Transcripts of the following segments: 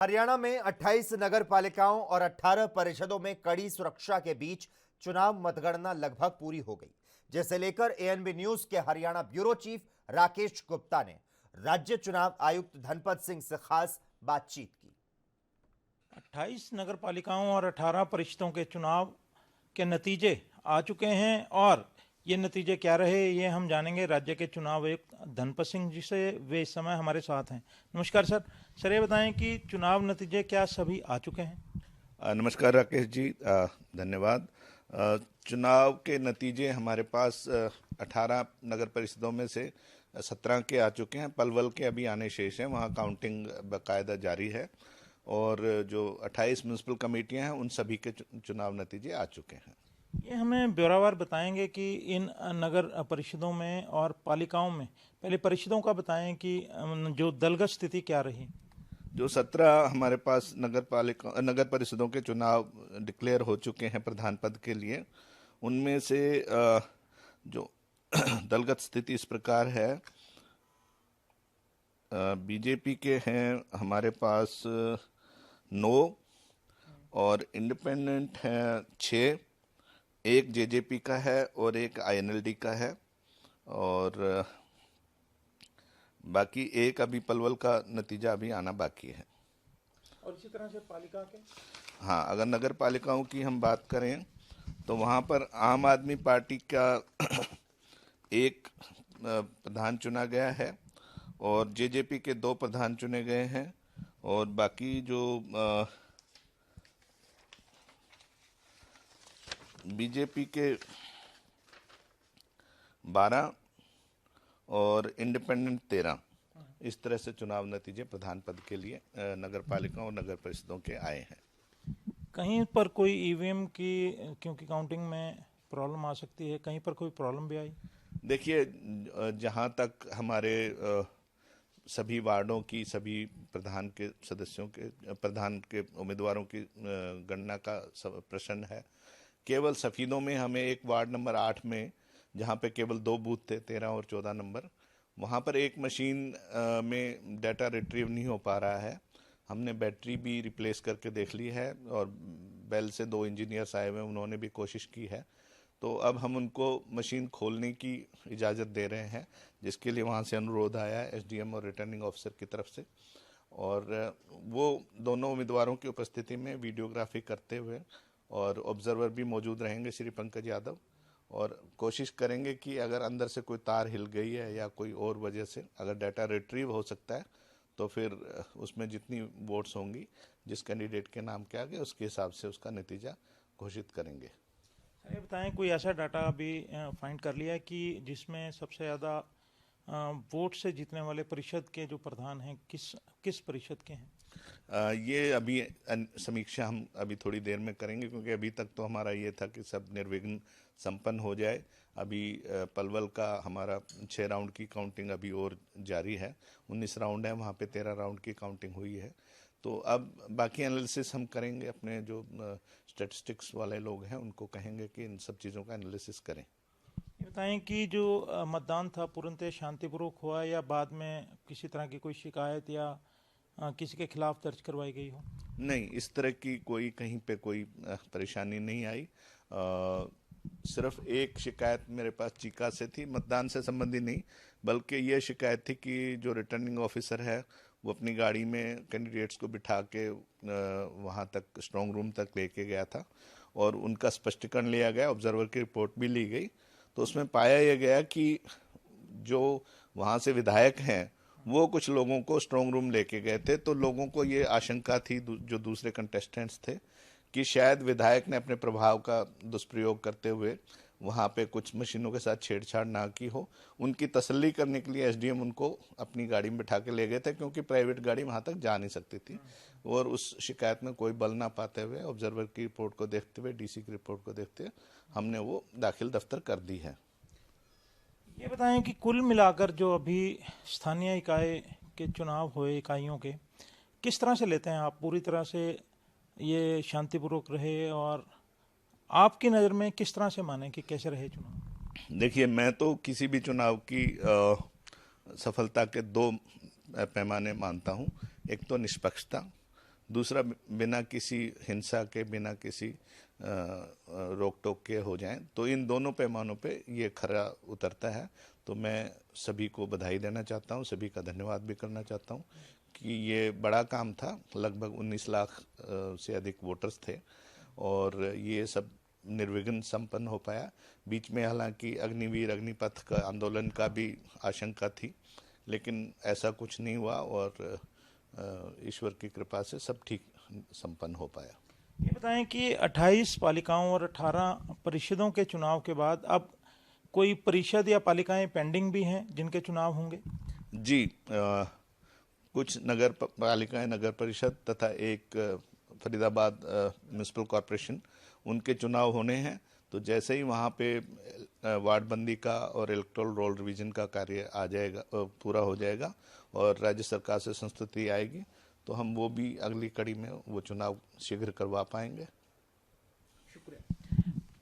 हरियाणा में 28 नगर पालिकाओं और 18 परिषदों में कड़ी सुरक्षा के बीच चुनाव मतगणना लगभग पूरी हो गई, जिसे लेकर एएनबी न्यूज के हरियाणा ब्यूरो चीफ राकेश गुप्ता ने राज्य चुनाव आयुक्त धनपत सिंह से खास बातचीत की। 28 नगर पालिकाओं और 18 परिषदों के चुनाव के नतीजे आ चुके हैं और ये नतीजे क्या रहे ये हम जानेंगे राज्य के चुनाव आयुक्त धनपत सिंह जी से। वे इस समय हमारे साथ हैं। नमस्कार सर। सर ये बताएं कि चुनाव नतीजे क्या सभी आ चुके हैं? नमस्कार राकेश जी, धन्यवाद। चुनाव के नतीजे हमारे पास 18 नगर परिषदों में से 17 के आ चुके हैं। पलवल के अभी आने शेष हैं, वहाँ काउंटिंग बाकायदा जारी है। और जो 28 म्यूनसिपल कमेटियां हैं उन सभी के चुनाव नतीजे आ चुके हैं। ये हमें ब्यौरावार बताएंगे कि इन नगर परिषदों में और पालिकाओं में, पहले परिषदों का बताएं कि जो दलगत स्थिति क्या रही। जो 17 हमारे पास नगर परिषदों के चुनाव डिक्लेयर हो चुके हैं प्रधान पद के लिए, उनमें से जो दलगत स्थिति इस प्रकार है। बीजेपी के हैं हमारे पास 9 और इंडिपेंडेंट हैं 6, एक जेजेपी का है और एक आईएनएलडी का है, और बाकी एक अभी पलवल का नतीजा अभी आना बाकी है। और इसी तरह से पालिका के, हाँ, अगर नगर पालिकाओं की हम बात करें तो वहाँ पर आम आदमी पार्टी का एक प्रधान चुना गया है और जेजेपी के 2 प्रधान चुने गए हैं, और बाकी जो बीजेपी के 12 और इंडिपेंडेंट 13, इस तरह से चुनाव नतीजे प्रधान पद के लिए नगर पालिकाओं और नगर परिषदों के आए हैं। कहीं पर कोई ईवीएम की, क्योंकि काउंटिंग में प्रॉब्लम आ सकती है, कहीं पर कोई प्रॉब्लम भी आई? देखिए, जहाँ तक हमारे सभी वार्डों की सभी प्रधान के सदस्यों के प्रधान के उम्मीदवारों की गणना का प्रश्न है, केवल सफीदों में हमें एक वार्ड नंबर 8 में, जहाँ पे केवल 2 बूथ थे, 13 और 14 नंबर, वहाँ पर एक मशीन में डाटा रिट्रीव नहीं हो पा रहा है। हमने बैटरी भी रिप्लेस करके देख ली है और बेल से 2 इंजीनियर्स आए हुए हैं, उन्होंने भी कोशिश की है। तो अब हम उनको मशीन खोलने की इजाज़त दे रहे हैं, जिसके लिए वहाँ से अनुरोध आया है एसडीएम और रिटर्निंग ऑफिसर की तरफ से। और वो दोनों उम्मीदवारों की उपस्थिति में वीडियोग्राफी करते हुए, और ऑब्जर्वर भी मौजूद रहेंगे श्री पंकज यादव, और कोशिश करेंगे कि अगर अंदर से कोई तार हिल गई है या कोई और वजह से अगर डाटा रिट्रीव हो सकता है तो फिर उसमें जितनी वोट्स होंगी जिस कैंडिडेट के नाम के आगे, उसके हिसाब से उसका नतीजा घोषित करेंगे। ये बताएं, कोई ऐसा डाटा अभी फाइंड कर लिया है कि जिसमें सबसे ज़्यादा वोट से जीतने वाले परिषद के जो प्रधान हैं किस परिषद के हैं? ये अभी समीक्षा हम अभी थोड़ी देर में करेंगे, क्योंकि अभी तक तो हमारा ये था कि सब निर्विघ्न संपन्न हो जाए। अभी पलवल का हमारा 6 राउंड की काउंटिंग अभी और जारी है, 19 राउंड है, वहाँ पे 13 राउंड की काउंटिंग हुई है। तो अब बाकी एनालिसिस हम करेंगे, अपने जो स्टैटिस्टिक्स वाले लोग हैं उनको कहेंगे कि इन सब चीज़ों का एनालिसिस करें। ये बताएं कि जो मतदान था पूर्णतः शांतिपूर्वक हुआ या बाद में किसी तरह की कोई शिकायत या किसी के खिलाफ दर्ज करवाई गई हो? नहीं, इस तरह की कोई कहीं पे कोई परेशानी नहीं आई। सिर्फ एक शिकायत मेरे पास चीका से थी, मतदान से संबंधी नहीं, बल्कि ये शिकायत थी कि जो रिटर्निंग ऑफिसर है वो अपनी गाड़ी में कैंडिडेट्स को बिठा के वहाँ तक स्ट्रांग रूम तक लेके गया था और उनका स्पष्टीकरण लिया गया, ऑब्जर्वर की रिपोर्ट भी ली गई। तो उसमें पाया यह गया कि जो वहाँ से विधायक हैं वो कुछ लोगों को स्ट्रांग रूम लेके गए थे, तो लोगों को ये आशंका थी जो दूसरे कंटेस्टेंट्स थे कि शायद विधायक ने अपने प्रभाव का दुष्प्रयोग करते हुए वहाँ पे कुछ मशीनों के साथ छेड़छाड़ ना की हो। उनकी तसल्ली करने के लिए एसडीएम उनको अपनी गाड़ी में बिठा के ले गए थे, क्योंकि प्राइवेट गाड़ी वहाँ तक जा नहीं सकती थी। और उस शिकायत में कोई बल ना पाते हुए, ऑब्जर्वर की रिपोर्ट को देखते हुए, डीसी की रिपोर्ट को देखते हुए हमने वो दाखिल दफ्तर कर दी है। ये बताएं कि कुल मिलाकर जो अभी स्थानीय इकाई के चुनाव हुए, इकाइयों के, किस तरह से लेते हैं आप? पूरी तरह से ये शांतिपूर्वक रहे और आपकी नज़र में किस तरह से माने कि कैसे रहे चुनाव? देखिए, मैं तो किसी भी चुनाव की सफलता के 2 पैमाने मानता हूँ। एक तो निष्पक्षता दूसरा बिना किसी हिंसा के, बिना किसी रोक टोक के हो जाएं। तो इन दोनों पैमानों पे ये खरा उतरता है। तो मैं सभी को बधाई देना चाहता हूँ, सभी का धन्यवाद भी करना चाहता हूँ कि ये बड़ा काम था। लगभग 19 लाख से अधिक वोटर्स थे और ये सब निर्विघ्न संपन्न हो पाया। बीच में हालांकि अग्निवीर अग्निपथ का आंदोलन का भी आशंका थी, लेकिन ऐसा कुछ नहीं हुआ और ईश्वर की कृपा से सब ठीक संपन्न हो पाया। ये बताएं कि 28 पालिकाओं और 18 परिषदों के चुनाव के बाद अब कोई परिषद या पालिकाएं पेंडिंग भी हैं जिनके चुनाव होंगे? जी, कुछ नगर पालिकाएं, नगर परिषद तथा एक फरीदाबाद म्युनिसिपल कॉरपोरेशन, उनके चुनाव होने हैं। तो जैसे ही वहाँ पे वार्ड बंदी का और इलेक्टोरल रोल रिवीजन का कार्य आ जाएगा, पूरा हो जाएगा और राज्य सरकार से संस्तुति आएगी, तो हम वो भी अगली कड़ी में वो चुनाव शीघ्र करवा पाएंगे।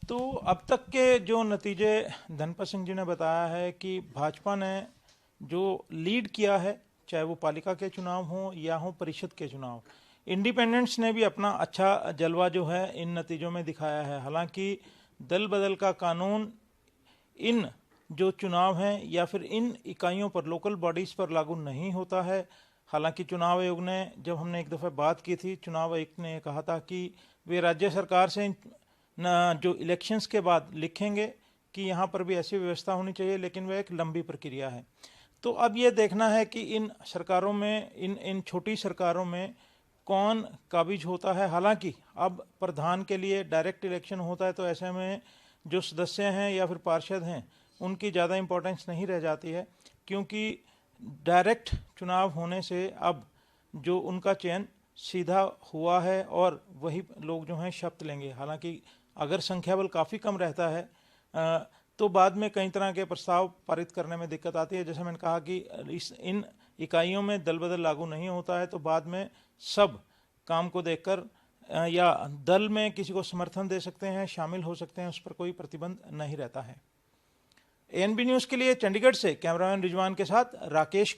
तो अब तक के जो नतीजे धनपत सिंह जी ने बताया है कि भाजपा ने जो लीड किया है, चाहे वो पालिका के चुनाव हो या हो परिषद के चुनाव, इंडिपेंडेंट्स ने भी अपना अच्छा जलवा जो है इन नतीजों में दिखाया है। हालांकि दल बदल का कानून इन जो चुनाव हैं या फिर इन इकाइयों पर, लोकल बॉडीज़ पर लागू नहीं होता है। हालांकि चुनाव आयोग ने, जब हमने एक दफ़ा बात की थी, चुनाव आयोग ने कहा था कि वे राज्य सरकार से जो इलेक्शंस के बाद लिखेंगे कि यहाँ पर भी ऐसी व्यवस्था होनी चाहिए, लेकिन वह एक लंबी प्रक्रिया है। तो अब ये देखना है कि इन सरकारों में, इन छोटी सरकारों में कौन काबिज होता है। हालांकि अब प्रधान के लिए डायरेक्ट इलेक्शन होता है, तो ऐसे में जो सदस्य हैं या फिर पार्षद हैं उनकी ज़्यादा इम्पोर्टेंस नहीं रह जाती है, क्योंकि डायरेक्ट चुनाव होने से अब जो उनका चयन सीधा हुआ है और वही लोग जो हैं शपथ लेंगे। हालांकि अगर संख्या बल काफ़ी कम रहता है तो बाद में कई तरह के प्रस्ताव पारित करने में दिक्कत आती है। जैसे मैंने कहा कि इन इकाइयों में दल बदल लागू नहीं होता है, तो बाद में सब काम को देखकर या दल में किसी को समर्थन दे सकते हैं, शामिल हो सकते हैं, उस पर कोई प्रतिबंध नहीं रहता है। एएनबी न्यूज़ के लिए चंडीगढ़ से कैमरामैन रिजवान के साथ राकेश